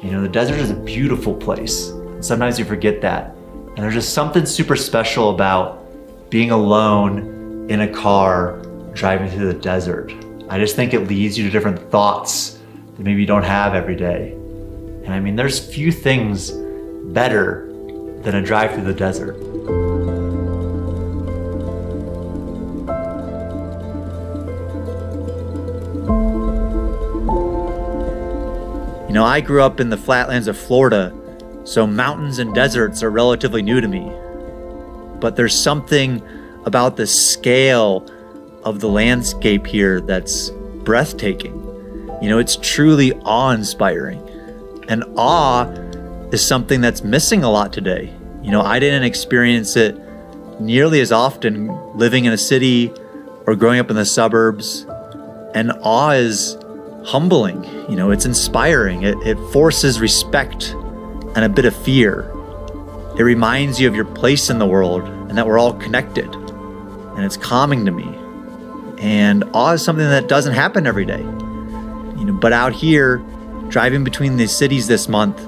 You know, the desert is a beautiful place. And sometimes you forget that. And there's just something super special about being alone in a car driving through the desert. I just think it leads you to different thoughts that maybe you don't have every day. And I mean, there's few things better than a drive through the desert. You know, I grew up in the flatlands of Florida, so mountains and deserts are relatively new to me. But there's something about the scale of the landscape here that's breathtaking. You know, it's truly awe-inspiring. And awe is something that's missing a lot today. You know, I didn't experience it nearly as often living in a city or growing up in the suburbs. And awe is humbling, you know, it's inspiring. It forces respect and a bit of fear. It reminds you of your place in the world and that we're all connected. And it's calming to me. And awe is something that doesn't happen every day. You know, but out here, driving between these cities this month,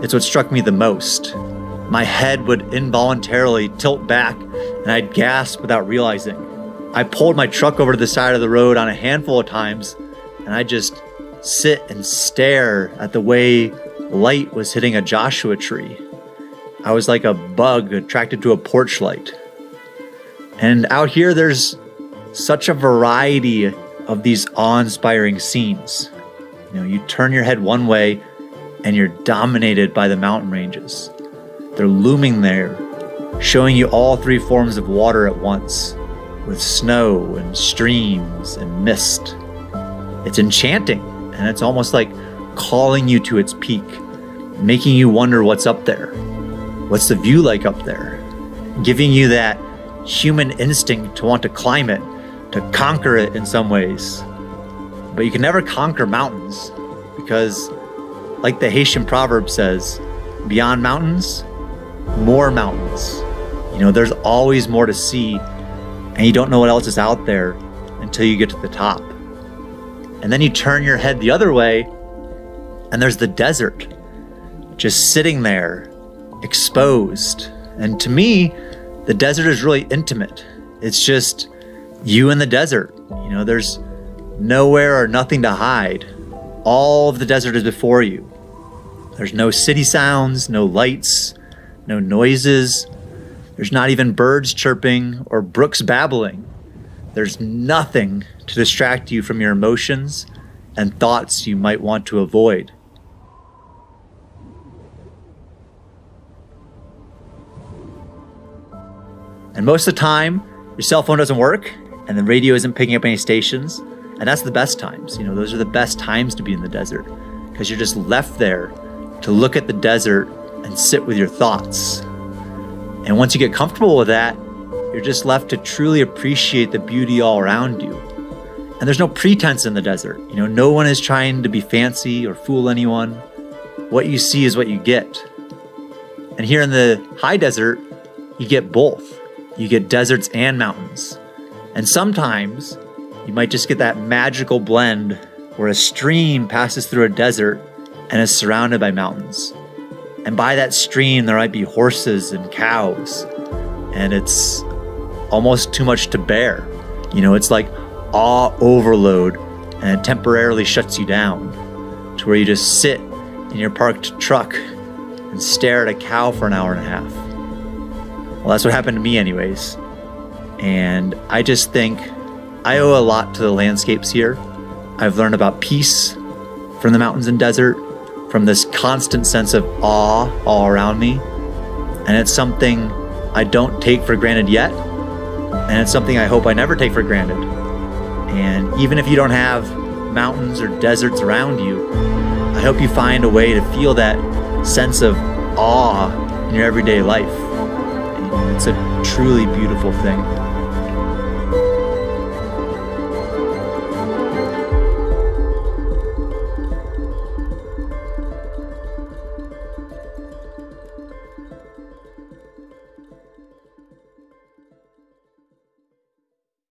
it's what struck me the most. My head would involuntarily tilt back and I'd gasp without realizing. I pulled my truck over to the side of the road on a handful of times, and I just sit and stare at the way light was hitting a Joshua tree. I was like a bug attracted to a porch light. And out here, there's such a variety of these awe-inspiring scenes. You know, you turn your head one way and you're dominated by the mountain ranges. They're looming there, showing you all three forms of water at once, with snow and streams and mist. It's enchanting, and it's almost like calling you to its peak, making you wonder what's up there. What's the view like up there? Giving you that human instinct to want to climb it, to conquer it in some ways. But you can never conquer mountains because, like the Haitian proverb says, beyond mountains, more mountains. You know, there's always more to see, and you don't know what else is out there until you get to the top. And then you turn your head the other way, and there's the desert, just sitting there, exposed. And to me, the desert is really intimate. It's just you in the desert. You know, there's nowhere or nothing to hide. All of the desert is before you. There's no city sounds, no lights, no noises. There's not even birds chirping or brooks babbling. There's nothing to distract you from your emotions and thoughts you might want to avoid. And most of the time, your cell phone doesn't work and the radio isn't picking up any stations. And that's the best times. You know, those are the best times to be in the desert because you're just left there to look at the desert and sit with your thoughts. And once you get comfortable with that, you're just left to truly appreciate the beauty all around you. And there's no pretense in the desert. You know, no one is trying to be fancy or fool anyone. What you see is what you get. And here in the high desert, you get both. You get deserts and mountains. And sometimes you might just get that magical blend where a stream passes through a desert and is surrounded by mountains. And by that stream, there might be horses and cows. And it's almost too much to bear. You know, it's like awe overload, and it temporarily shuts you down to where you just sit in your parked truck and stare at a cow for an hour and a half. Well, that's what happened to me anyways. And I just think I owe a lot to the landscapes here. I've learned about peace from the mountains and desert, from this constant sense of awe all around me. And it's something I don't take for granted yet. And it's something I hope I never take for granted. And even if you don't have mountains or deserts around you, I hope you find a way to feel that sense of awe in your everyday life. And it's a truly beautiful thing.